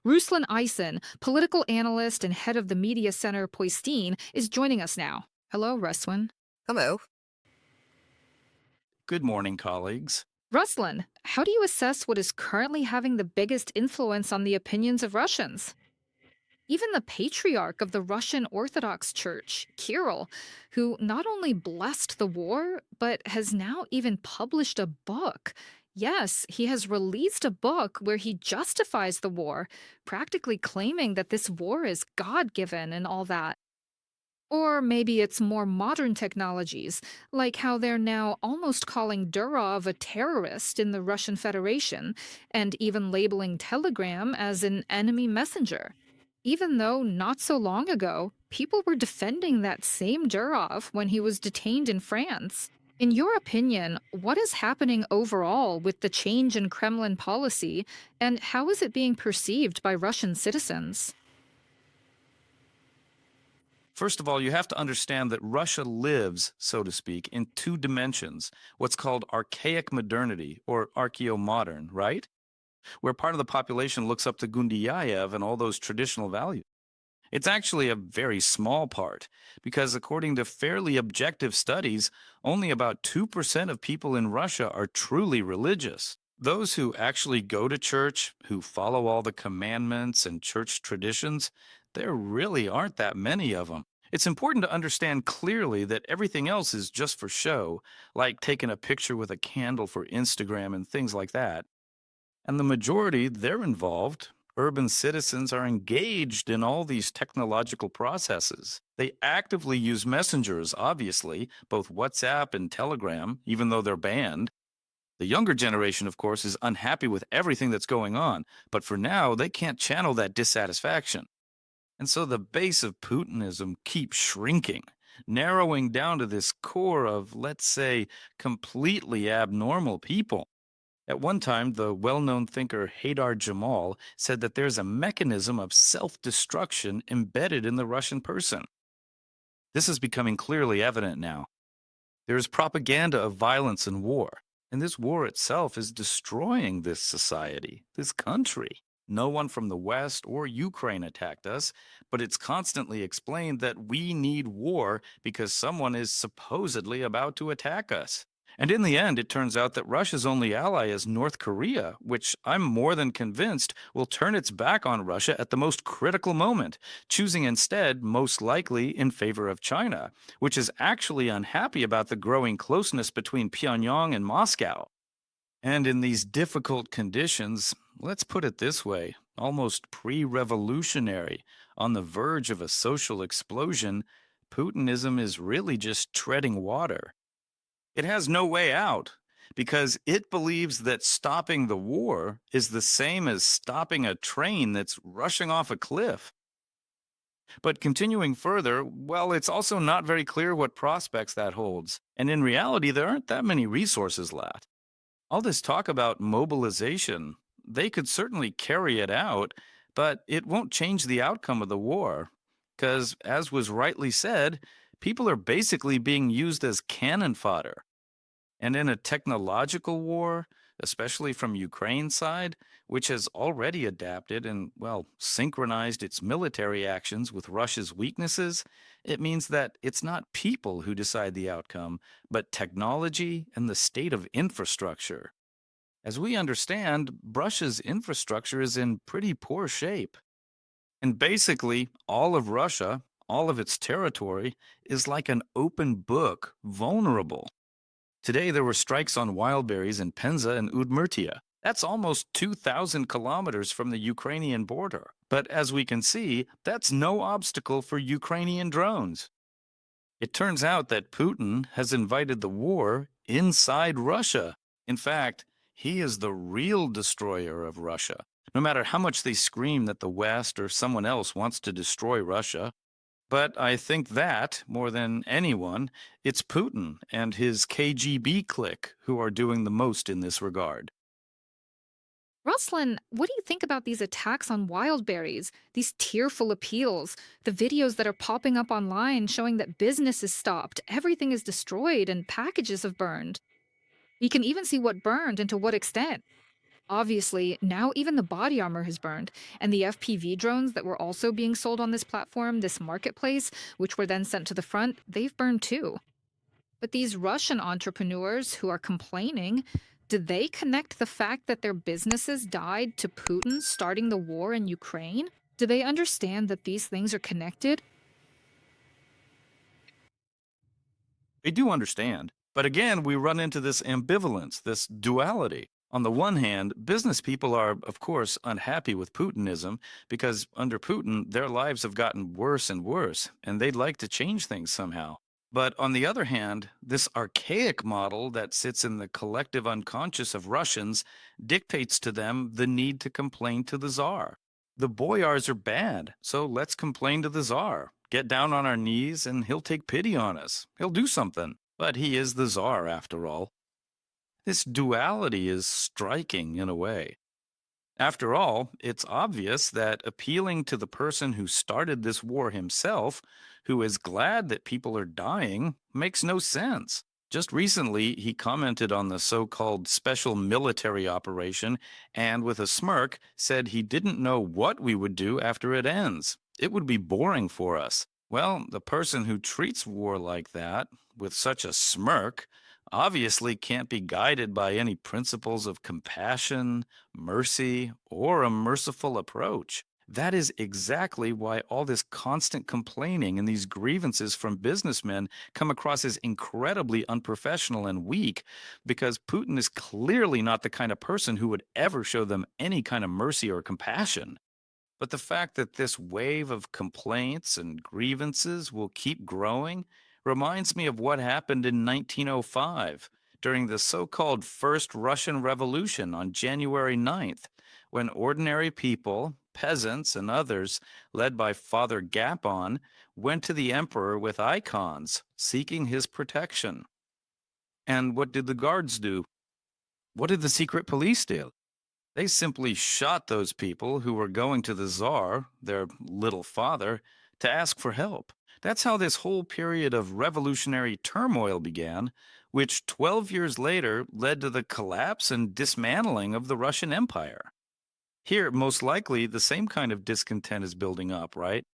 Ruslan Aysin, political analyst and head of the media center Poistin, is joining us now. Hello, Ruslan. Hello. Good morning, colleagues. Ruslan, how do you assess what is currently having the biggest influence on the opinions of Russians? Even the patriarch of the Russian Orthodox Church, Kirill, who not only blessed the war, but has now even published a book. Yes, he has released a book where he justifies the war, practically claiming that this war is God given and all that. Or maybe it's more modern technologies, like how they're now almost calling Durov a terrorist in the Russian Federation, and even labeling Telegram as an enemy messenger. Even though not so long ago, people were defending that same Durov when he was detained in France. In your opinion, what is happening overall with the change in Kremlin policy, and how is it being perceived by Russian citizens? First of all, you have to understand that Russia lives, so to speak, in two dimensions, what's called archaic modernity or archaeo-modern, right? Where part of the population looks up to Gundyayev and all those traditional values. It's actually a very small part, because according to fairly objective studies, only about 2% of people in Russia are truly religious. Those who actually go to church, who follow all the commandments and church traditions, there really aren't that many of them. It's important to understand clearly that everything else is just for show, like taking a picture with a candle for Instagram and things like that. And the majority, they're involved. Urban citizens are engaged in all these technological processes. They actively use messengers, obviously, both WhatsApp and Telegram, even though they're banned. The younger generation, of course, is unhappy with everything that's going on, but for now, they can't channel that dissatisfaction. And so the base of Putinism keeps shrinking, narrowing down to this core of, let's say, completely abnormal people. At one time, the well known thinker Haydar Jamal said that there's a mechanism of self destruction embedded in the Russian person. This is becoming clearly evident now. There is propaganda of violence and war, and this war itself is destroying this society, this country. No one from the West or Ukraine attacked us, but it's constantly explained that we need war because someone is supposedly about to attack us. And in the end, it turns out that Russia's only ally is North Korea, which I'm more than convinced will turn its back on Russia at the most critical moment, choosing instead, most likely, in favor of China, which is actually unhappy about the growing closeness between Pyongyang and Moscow. And in these difficult conditions, let's put it this way, almost pre revolutionary, on the verge of a social explosion, Putinism is really just treading water. It has no way out because it believes that stopping the war is the same as stopping a train that's rushing off a cliff. But continuing further, well, it's also not very clear what prospects that holds. And in reality, there aren't that many resources left. All this talk about mobilization, they could certainly carry it out, but it won't change the outcome of the war. Because, as was rightly said, people are basically being used as cannon fodder. And in a technological war, especially from Ukraine's side, which has already adapted and, well, synchronized its military actions with Russia's weaknesses, it means that it's not people who decide the outcome, but technology and the state of infrastructure. As we understand, Russia's infrastructure is in pretty poor shape. And basically, all of Russia, all of its territory, is like an open book, vulnerable. Today, there were strikes on wild berries in Penza and Udmurtia. That's almost 2,000 kilometers from the Ukrainian border. But as we can see, that's no obstacle for Ukrainian drones. It turns out that Putin has invited the war inside Russia. In fact, he is the real destroyer of Russia. No matter how much they scream that the West or someone else wants to destroy Russia, but I think that, more than anyone, it's Putin and his KGB clique who are doing the most in this regard. Ruslan, what do you think about these attacks on wild berries, these tearful appeals, the videos that are popping up online showing that business is stopped, everything is destroyed, and packages have burned? We can even see what burned and to what extent. Obviously, now even the body armor has burned, and the FPV drones that were also being sold on this platform, this marketplace, which were then sent to the front, they've burned too. But these Russian entrepreneurs who are complaining, do they connect the fact that their businesses died to Putin starting the war in Ukraine? Do they understand that these things are connected? They do understand. But again, we run into this ambivalence, this duality. On the one hand, business people are, of course, unhappy with Putinism because under Putin, their lives have gotten worse and worse, and they'd like to change things somehow. But on the other hand, this archaic model that sits in the collective unconscious of Russians dictates to them the need to complain to the Tsar. The boyars are bad, so let's complain to the Tsar. Get down on our knees, and he'll take pity on us. He'll do something. But he is the Tsar, after all. This duality is striking in a way. After all, it's obvious that appealing to the person who started this war himself, who is glad that people are dying, makes no sense. Just recently, he commented on the so called special military operation and, with a smirk, said he didn't know what we would do after it ends. It would be boring for us. Well, the person who treats war like that, with such a smirk, obviously can't be guided by any principles of compassion, mercy, or a merciful approach. That is exactly why all this constant complaining and these grievances from businessmen come across as incredibly unprofessional and weak, because Putin is clearly not the kind of person who would ever show them any kind of mercy or compassion. But the fact that this wave of complaints and grievances will keep growing reminds me of what happened in 1905 during the so called First Russian Revolution on January 9th, when ordinary people, peasants, and others, led by Father Gapon, went to the emperor with icons seeking his protection. And what did the guards do? What did the secret police do? They simply shot those people who were going to the Tsar, their little father, to ask for help. That's how this whole period of revolutionary turmoil began, which 12 years later led to the collapse and dismantling of the Russian Empire. Here, most likely, the same kind of discontent is building up, right?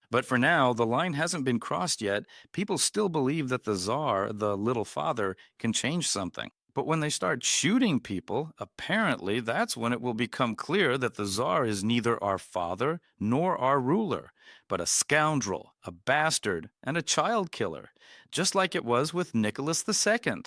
But for now, the line hasn't been crossed yet. People still believe that the Tsar, the little father, can change something. But when they start shooting people, apparently that's when it will become clear that the Tsar is neither our father nor our ruler, but a scoundrel, a bastard, and a child killer, just like it was with Nicholas II.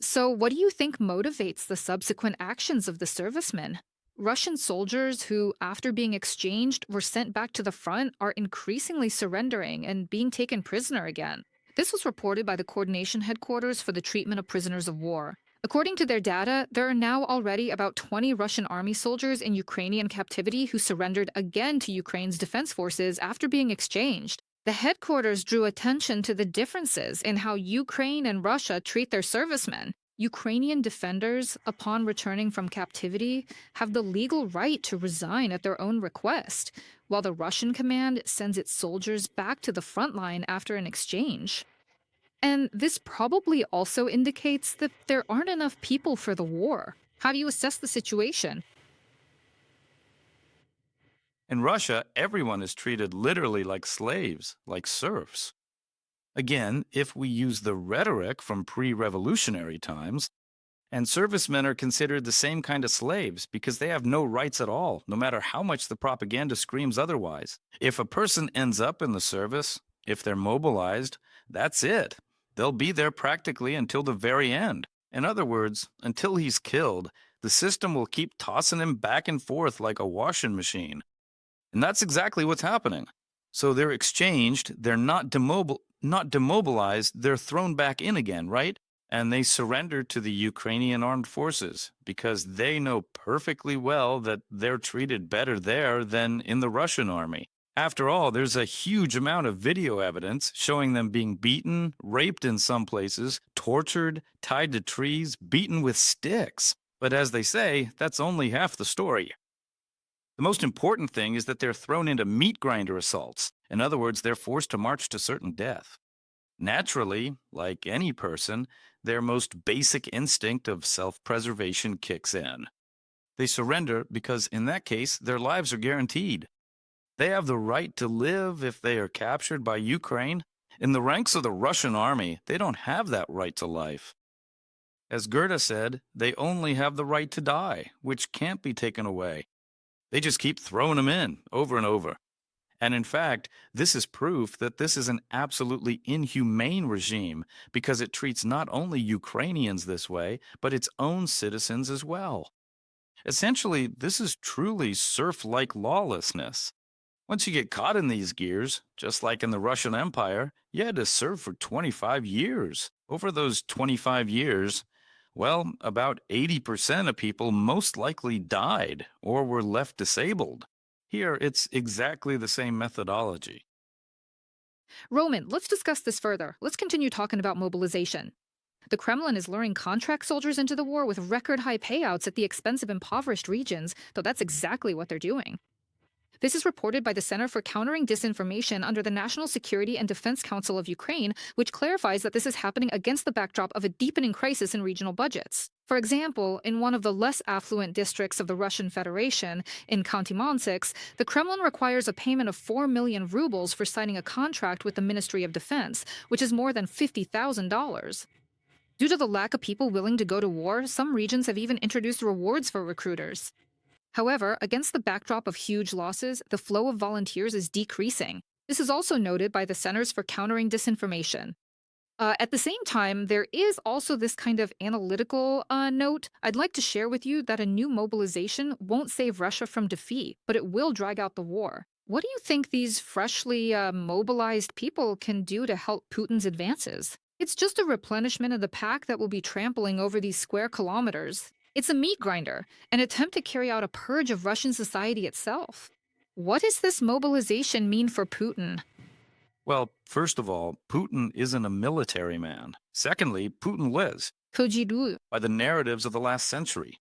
So, what do you think motivates the subsequent actions of the servicemen? Russian soldiers who, after being exchanged, were sent back to the front are increasingly surrendering and being taken prisoner again. This was reported by the Coordination Headquarters for the Treatment of Prisoners of War. According to their data, there are now already about 20 Russian army soldiers in Ukrainian captivity who surrendered again to Ukraine's defense forces after being exchanged. The headquarters drew attention to the differences in how Ukraine and Russia treat their servicemen. Ukrainian defenders, upon returning from captivity, have the legal right to resign at their own request, while the Russian command sends its soldiers back to the front line after an exchange. And this probably also indicates that there aren't enough people for the war. How do you assess the situation? In Russia, everyone is treated literally like slaves, like serfs. Again, if we use the rhetoric from pre revolutionary times, and servicemen are considered the same kind of slaves because they have no rights at all, no matter how much the propaganda screams otherwise. If a person ends up in the service, if they're mobilized, that's it. They'll be there practically until the very end. In other words, until he's killed, the system will keep tossing him back and forth like a washing machine. And that's exactly what's happening. So they're exchanged, they're not demobilized, they're thrown back in again, right? And they surrender to the Ukrainian armed forces because they know perfectly well that they're treated better there than in the Russian army. After all, there's a huge amount of video evidence showing them being beaten, raped in some places, tortured, tied to trees, beaten with sticks. But as they say, that's only half the story. The most important thing is that they're thrown into meat grinder assaults. In other words, they're forced to march to certain death. Naturally, like any person, their most basic instinct of self preservation kicks in. They surrender because, in that case, their lives are guaranteed. They have the right to live if they are captured by Ukraine. In the ranks of the Russian army, they don't have that right to life. As Goethe said, they only have the right to die, which can't be taken away. They just keep throwing them in over and over. And in fact, this is proof that this is an absolutely inhumane regime because it treats not only Ukrainians this way, but its own citizens as well. Essentially, this is truly serf like lawlessness. Once you get caught in these gears, just like in the Russian Empire, you had to serve for 25 years. Over those 25 years, well, about 80% of people most likely died or were left disabled. Here, it's exactly the same methodology. Roman, let's discuss this further. Let's continue talking about mobilization. The Kremlin is luring contract soldiers into the war with record high payouts at the expense of impoverished regions, though that's exactly what they're doing. This is reported by the Center for Countering Disinformation under the National Security and Defense Council of Ukraine, which clarifies that this is happening against the backdrop of a deepening crisis in regional budgets. For example, in one of the less affluent districts of the Russian Federation, in County Monsix, the Kremlin requires a payment of 4 million rubles for signing a contract with the Ministry of Defense, which is more than $50,000. Due to the lack of people willing to go to war, some regions have even introduced rewards for recruiters. However, against the backdrop of huge losses, the flow of volunteers is decreasing. This is also noted by the Centers for Countering Disinformation. At the same time, there is also this kind of analytical note. I'd like to share with you that a new mobilization won't save Russia from defeat, but it will drag out the war. What do you think these freshly mobilized people can do to help Putin's advances? It's just a replenishment of the pack that will be trampling over these square kilometers. It's a meat grinder, an attempt to carry out a purge of Russian society itself. What does this mobilization mean for Putin? Well, first of all, Putin isn't a military man. Secondly, Putin lives Kojidu. by the narratives of the last century.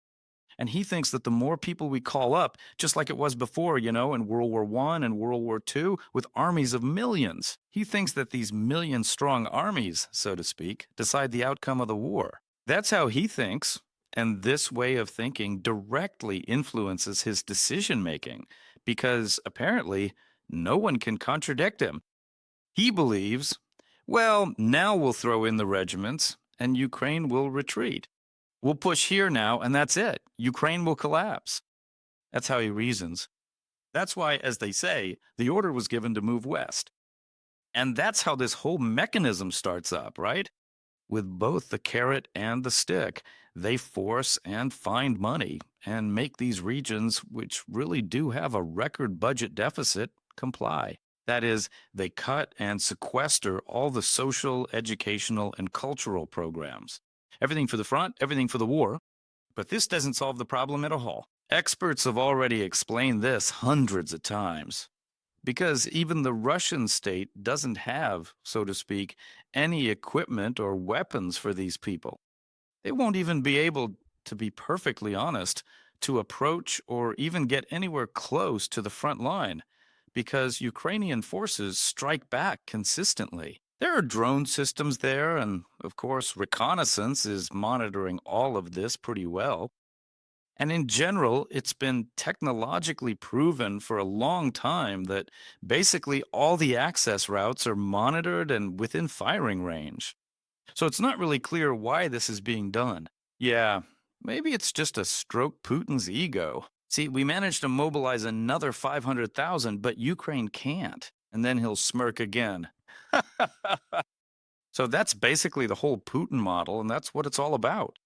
And he thinks that the more people we call up, just like it was before, in World War I and World War II, with armies of millions, he thinks that these million strong armies, so to speak, decide the outcome of the war. That's how he thinks. And this way of thinking directly influences his decision making because apparently no one can contradict him. He believes, well, now we'll throw in the regiments and Ukraine will retreat. We'll push here now and that's it. Ukraine will collapse. That's how he reasons. That's why, as they say, the order was given to move west. And that's how this whole mechanism starts up, right? With both the carrot and the stick, they force and find money and make these regions, which really do have a record budget deficit, comply. That is, they cut and sequester all the social, educational, and cultural programs. Everything for the front, everything for the war. But this doesn't solve the problem at all. Experts have already explained this hundreds of times. Because even the Russian state doesn't have, so to speak, any equipment or weapons for these people. They won't even be able, to be perfectly honest, to approach or even get anywhere close to the front line because Ukrainian forces strike back consistently. There are drone systems there, and of course, reconnaissance is monitoring all of this pretty well. And in general, it's been technologically proven for a long time that basically all the access routes are monitored and within firing range. So it's not really clear why this is being done. Yeah, maybe it's just a stroke Putin's ego. See, we managed to mobilize another 500,000, but Ukraine can't. And then he'll smirk again. So that's basically the whole Putin model, and that's what it's all about.